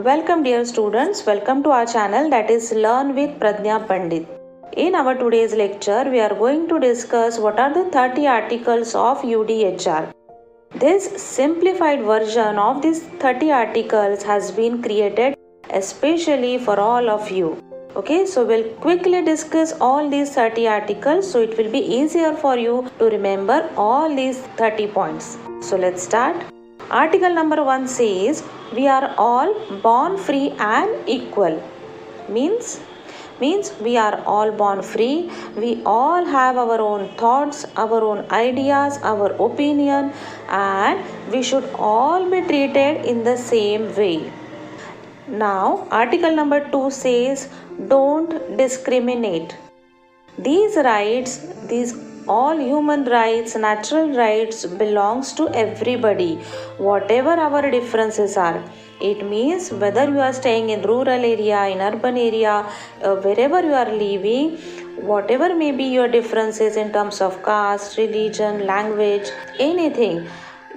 Welcome dear students, welcome to our channel, that is Learn with Pradnya Pandit. In our today's lecture, we are going to discuss what are the 30 articles of UDHR. This simplified version of these 30 articles has been created especially for all of you. Okay, so we'll quickly discuss all these 30 articles so it will be easier for you to remember all these 30 points. So let's start. Article number 1 says, we are all born free and equal. Means we are all born free. We all have our own thoughts, our own ideas, our opinion, and we should all be treated in the same way. Now, article number 2 says, don't discriminate. These rights, these all human rights, natural rights belongs to everybody, whatever our differences are. It means whether you are staying in rural area, in urban area, wherever you are living, whatever may be your differences in terms of caste, religion, language, anything,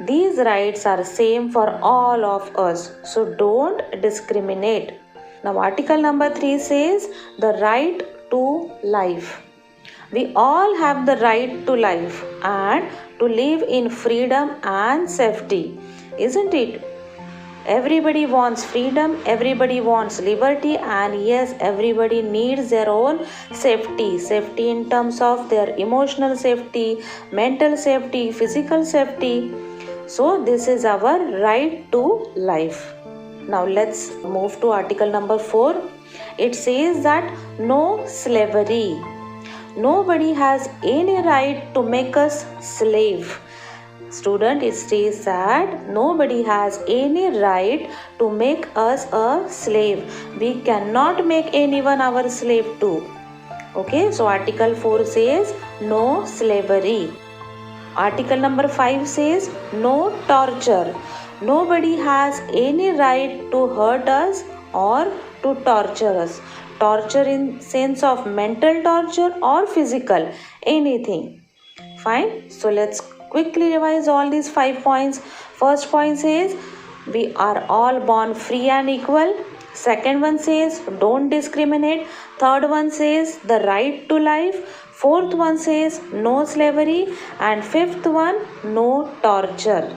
these rights are same for all of us. So don't discriminate. Now article number 3 says the right to life. We all have the right to life and to live in freedom and safety, isn't it? Everybody wants freedom, everybody wants liberty, and yes, everybody needs their own safety. Safety in terms of their emotional safety, mental safety, physical safety. So this is our right to life. Now let's move to article number 4. It says that no slavery. Nobody has any right to make us slave. Student, it says that nobody has any right to make us a slave. We cannot make anyone our slave too. Okay, so article 4 says no slavery. Article number 5 says no torture. Nobody has any right to hurt us or to torture us. Torture in sense of mental torture or physical, anything. Fine. So let's quickly revise all these 5 points. First point says we are all born free and equal. Second one says don't discriminate. Third one says the right to life. Fourth one says no slavery. And fifth one, no torture.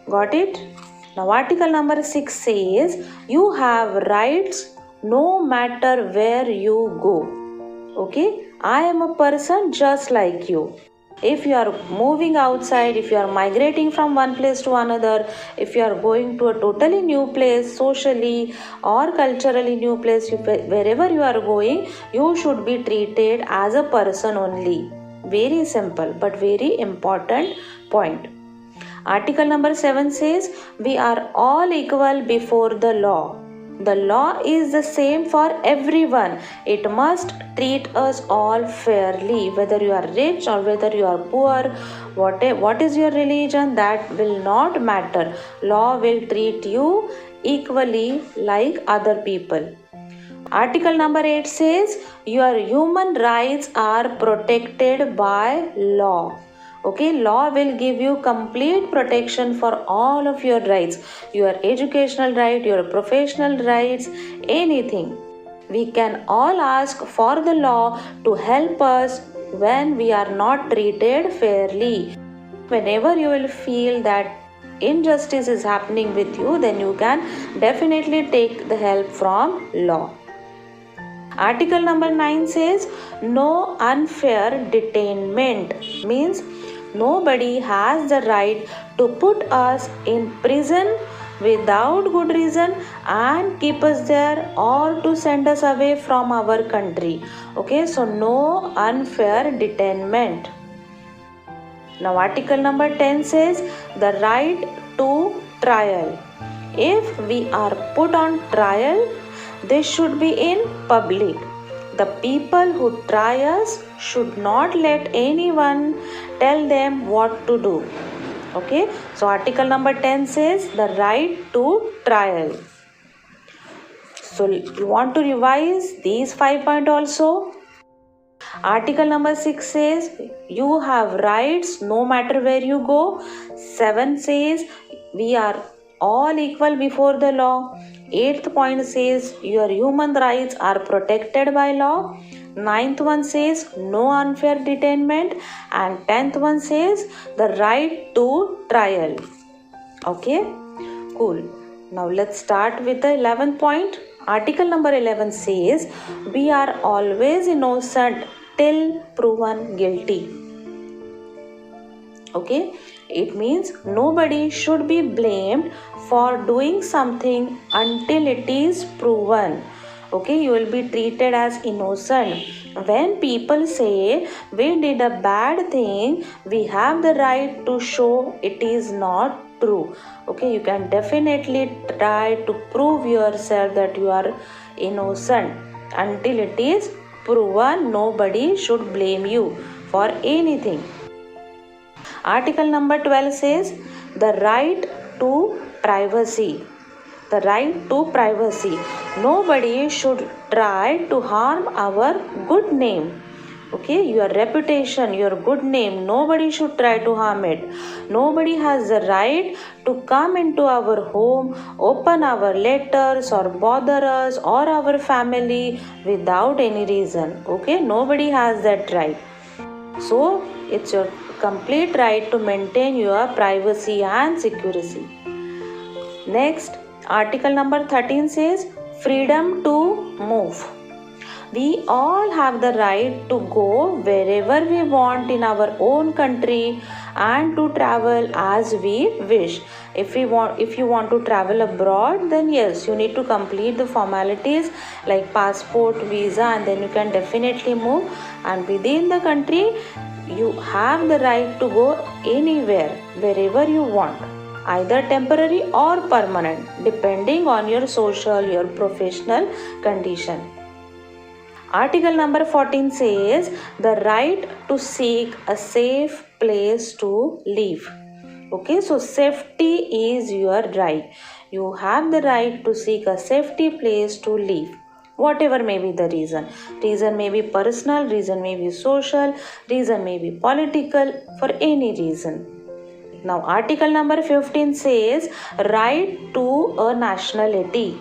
Got it? Now article number 6 says you have rights no matter where you go. Okay, I am a person just like you. If you are moving outside, if you are migrating from one place to another, if you are going to a totally new place, socially or culturally new place, wherever you are going, you should be treated as a person only. Very simple but very important point. Article number 7 says we are all equal before the law. The law is the same for everyone. It must treat us all fairly, whether you are rich or whether you are poor, what is your religion, that will not matter. Law will treat you equally like other people. Article number 8 says your human rights are protected by law. Okay, law will give you complete protection for all of your rights, your educational right, your professional rights, anything. We can all ask for the law to help us when we are not treated fairly. Whenever you will feel that injustice is happening with you, then you can definitely take the help from law. Article number 9 says no unfair detainment. Means nobody has the right to put us in prison without good reason and keep us there or to send us away from our country. Okay, so no unfair detainment. Now article number 10 says the right to trial. If we are put on trial, this should be in public. The people who try us should not let anyone tell them what to do. Okay, so article number 10 says the right to trial. So you want to revise these 5 points also. Article number 6 says you have rights no matter where you go. 7 says we are all equal before the law. Eighth point says your human rights are protected by law. Ninth one says no unfair detainment, and 10th one says the right to trial. Okay, cool. Now let's start with the 11th point. Article number 11 says we are always innocent till proven guilty. Okay, it means nobody should be blamed for doing something until it is proven. Okay, you will be treated as innocent. When people say we did a bad thing, we have the right to show it is not true. Okay, you can definitely try to prove yourself that you are innocent. Until it is proven, nobody should blame you for anything. Article number 12 says the right to privacy. The right to privacy. Nobody should try to harm our good name. Okay, your reputation, your good name, nobody should try to harm it. Nobody has the right to come into our home, open our letters or bother us or our family without any reason. Okay, nobody has that right. So it's your complete right to maintain your privacy and secrecy. Next, article number 13 says freedom to move. We all have the right to go wherever we want in our own country and to travel as we wish. If you want to travel abroad, then yes, you need to complete the formalities like passport, visa, and then you can definitely move. And within the country, you have the right to go anywhere, wherever you want, either temporary or permanent, depending on your social, your professional condition. Article number 14 says the right to seek a safe place to live. Okay, so safety is your right. You have the right to seek a safety place to live. Whatever may be the reason. Reason may be personal, reason may be social, reason may be political, for any reason. Now, article number 15 says right to a nationality.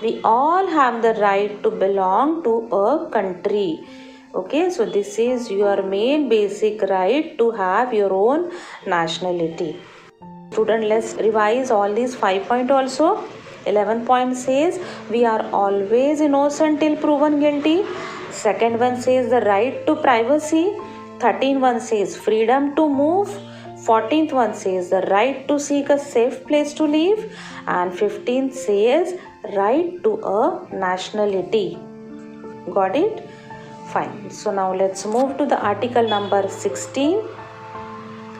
We all have the right to belong to a country. Okay, so this is your main basic right to have your own nationality. Student, let's revise all these 5 points also. 11 point says we are always innocent till proven guilty. Second one says the right to privacy. 13 one says freedom to move. 14th one says the right to seek a safe place to live. And 15th says right to a nationality. Got it? Fine. So now let's move to the article number 16.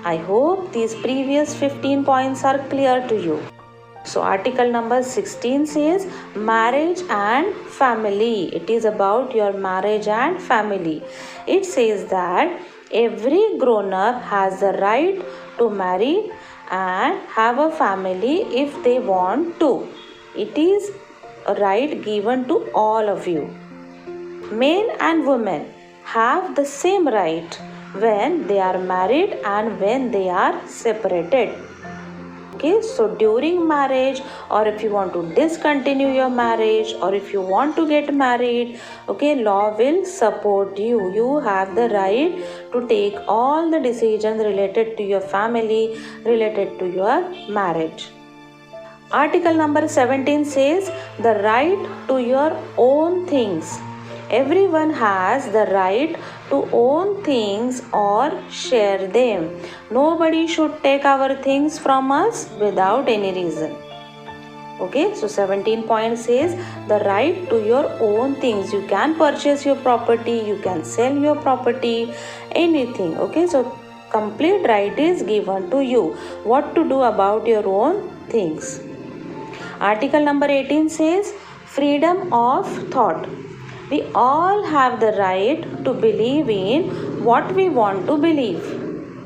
I hope these previous 15 points are clear to you. So article number 16 says marriage and family. It is about your marriage and family. It says that every grown-up has the right to marry and have a family if they want to. It is a right given to all of you. Men and women have the same right when they are married and when they are separated. Okay, so during marriage, or if you want to discontinue your marriage, or if you want to get married, okay, law will support you. You have the right to take all the decisions related to your family, related to your marriage. Article number 17 says the right to your own things. Everyone has the right to own things or share them. Nobody should take our things from us without any reason. Okay, so 17 point says the right to your own things. You can purchase your property, you can sell your property, anything. Okay, so complete right is given to you. What to do about your own things. Article number 18 says freedom of thought. We all have the right to believe in what we want to believe.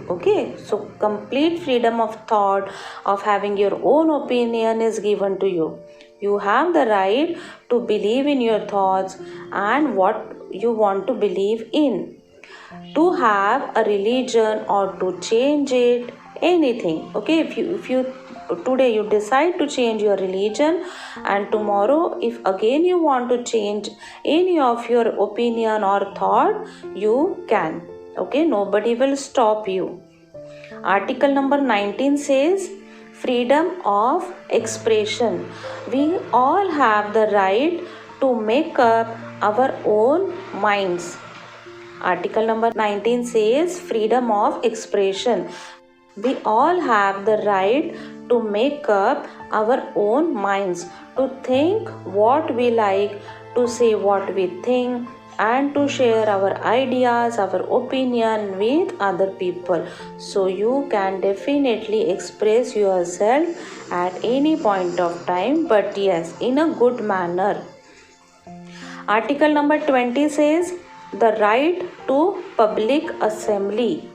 Okay, so complete freedom of thought, of having your own opinion is given to you. You have the right to believe in your thoughts and what you want to believe in. To have a religion or to change it, anything. Okay, if you today you decide to change your religion, and tomorrow if again you want to change any of your opinion or thought, you can. Okay, nobody will stop you. Article number 19 says freedom of expression. We all have the right to make up our own minds. Article number 19 says freedom of expression. We all have the right to make up our own minds, to think what we like, to say what we think, and to share our ideas, our opinion with other people. So you can definitely express yourself at any point of time, but yes, in a good manner. Article number 20 says the right to public assembly.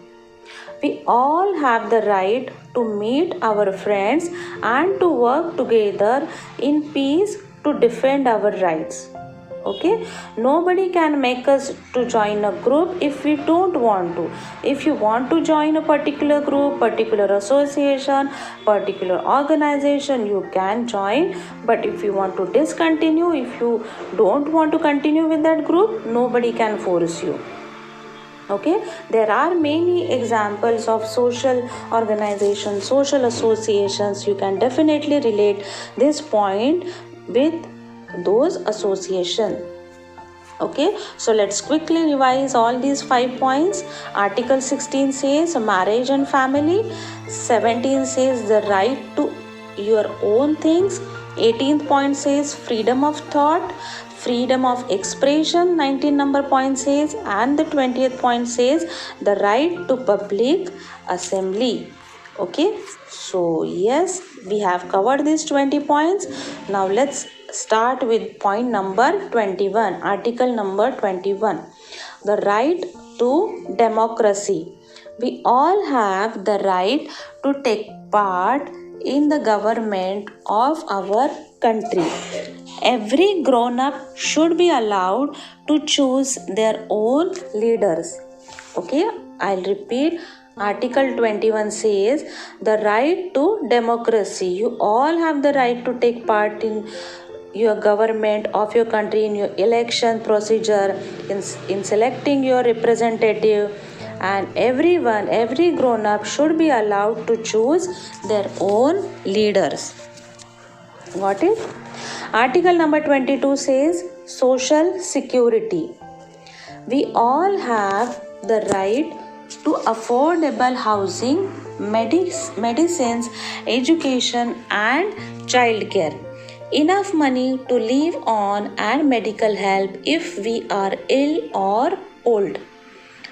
We all have the right to meet our friends and to work together in peace to defend our rights. Okay, nobody can make us to join a group if we don't want to. If you want to join a particular group, particular association, particular organization, you can join. But if you want to discontinue, if you don't want to continue with that group, nobody can force you. Okay, there are many examples of social organizations, social associations. You can definitely relate this point with those associations. Okay, so let's quickly revise all these 5 points. Article 16 says marriage and family. 17 says the right to your own things. 18th point says freedom of thought, freedom of expression. 19 number point says, and the 20th point says the right to public assembly. Okay, so yes, we have covered these 20 points. Now let's start with point number 21. Article number 21, the right to democracy. We all have the right to take part in the government of our country. Every grown-up should be allowed to choose their own leaders. Okay, I'll repeat. Article 21 says the right to democracy. You all have the right to take part in your government of your country, in your election procedure, in selecting your representative, and everyone, every grown-up should be allowed to choose their own leaders. Got it? Article number 22 says social security. We all have the right to affordable housing, medicines, education, and childcare. Enough money to live on and medical help if we are ill or old.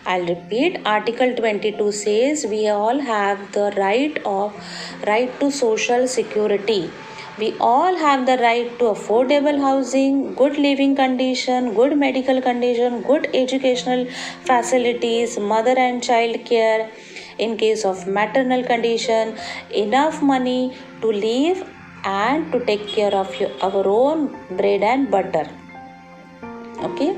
I'll repeat. Article 22 says we all have the right to social security. We all have the right to affordable housing, good living condition, good medical condition, good educational facilities, mother and child care, in case of maternal condition, enough money to live and to take care of our own bread and butter. Okay.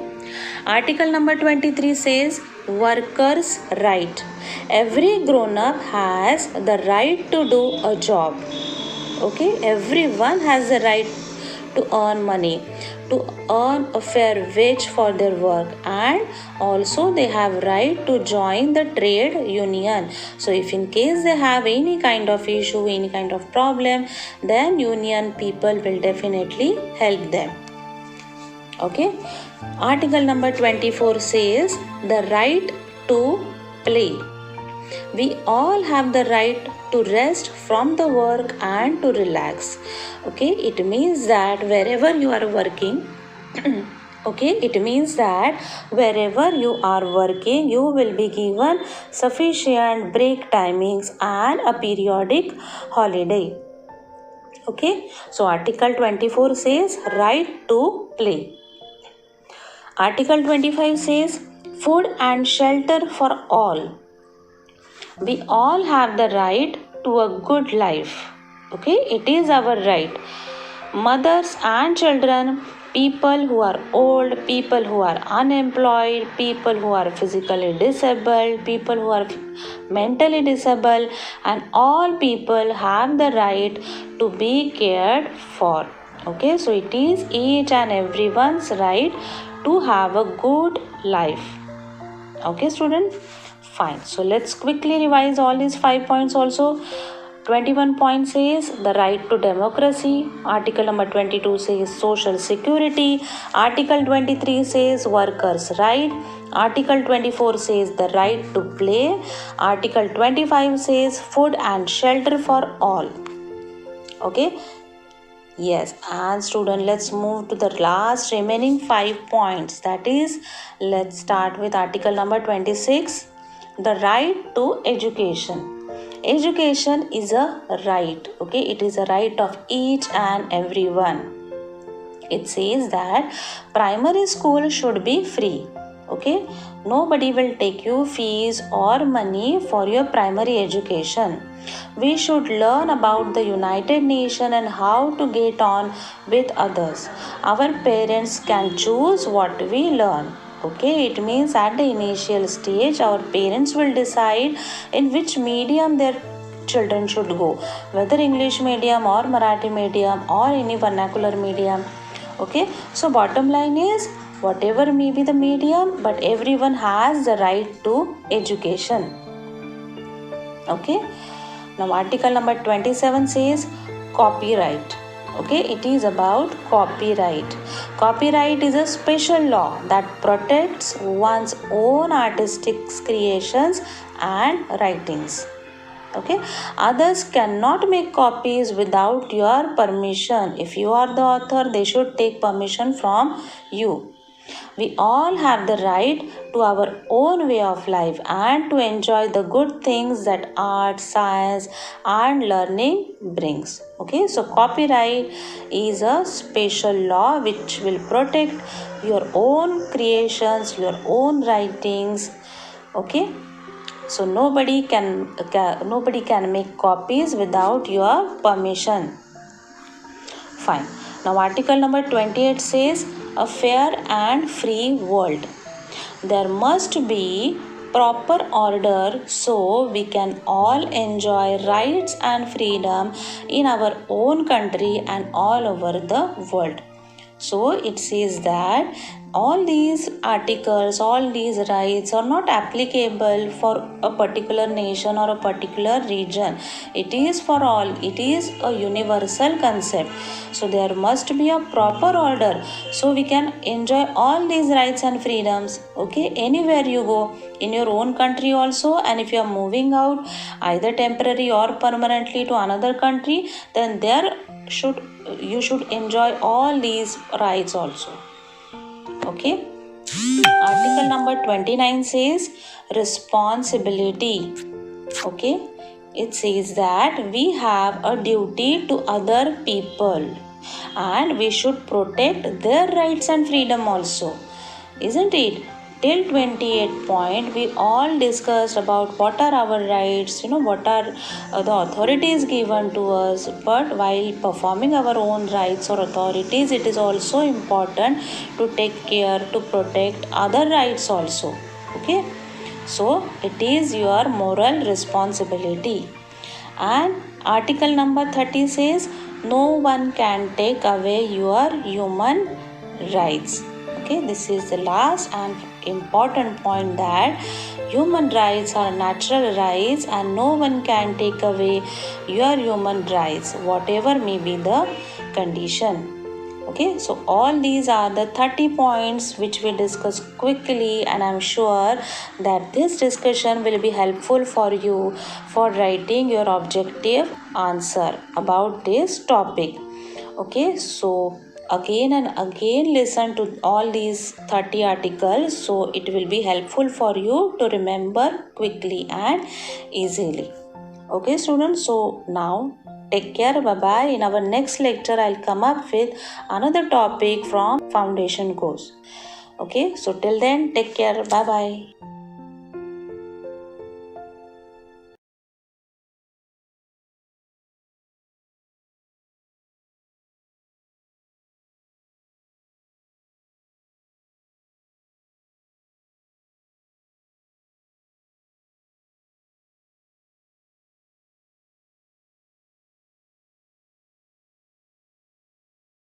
Article number 23 says workers' right. Every grown-up has the right to do a job. Okay, everyone has the right to earn money, to earn a fair wage for their work, and also they have right to join the trade union. So if in case they have any kind of issue, any kind of problem, then union people will definitely help them. Okay, article number 24 says the right to play. We all have the right to rest from the work and to relax. Okay, it means that wherever you are working, okay, it means that wherever you are working, you will be given sufficient break timings and a periodic holiday. Okay, so article 24 says right to play. Article 25 says food and shelter for all. We all have the right to a good life. Okay, it is our right. Mothers and children people who are old, people who are unemployed, people who are physically disabled, people who are mentally disabled, and all people have the right to be cared for. Okay, so it is each and everyone's right to have a good life. Okay, student? Fine. So let's quickly revise all these 5 points also. 21 point says the right to democracy. Article number 22 says social security. Article 23 says workers' right. Article 24 says the right to play. Article 25 says food and shelter for all. Okay. Yes, and student, let's move to the last remaining 5 points. That is, let's start with article number 26, the right to education. Education is a right, okay? It is a right of each and everyone. It says that primary school should be free, okay? Nobody will take you fees or money for your primary education. We should learn about the United Nations and how to get on with others. Our parents can choose what we learn. Okay, it means at the initial stage, our parents will decide in which medium their children should go, whether English medium or Marathi medium or any vernacular medium. Okay, so bottom line is whatever may be the medium, but everyone has the right to education. Okay. Now article number 27 says copyright. Okay, it is about copyright. Copyright is a special law that protects one's own artistic creations and writings. Okay, others cannot make copies without your permission. If you are the author, they should take permission from you. We all have the right to our own way of life and to enjoy the good things that art, science, and learning brings. Okay, so copyright is a special law which will protect your own creations, your own writings. Okay, so nobody can make copies without your permission. Fine. Now article number 28 says a fair and free world. There must be proper order so we can all enjoy rights and freedom in our own country and all over the world. So it says that all these articles, all these rights are not applicable for a particular nation or a particular region. It is for all. It is a universal concept. So there must be a proper order so we can enjoy all these rights and freedoms. Okay, anywhere you go, in your own country also, and if you are moving out either temporary or permanently to another country, then you should enjoy all these rights also. Okay. Article number 29 says responsibility. Okay. It says that we have a duty to other people and we should protect their rights and freedom also. Isn't it? Till 28 point we all discussed about what are our rights, what are the authorities given to us, but while performing our own rights or authorities, it is also important to take care to protect other rights also. Okay, so it is your moral responsibility. And article number 30 says no one can take away your human rights. Okay, this is the last and important point, that human rights are natural rights and no one can take away your human rights, whatever may be the condition. Okay, so all these are the 30 points which we discuss quickly, and I'm sure that this discussion will be helpful for you for writing your objective answer about this topic. Okay, so again and again listen to all these 30 articles, so it will be helpful for you to remember quickly and easily. Okay students, so now take care, bye bye. In our next lecture I'll come up with another topic from foundation course. Okay, so till then take care, bye bye.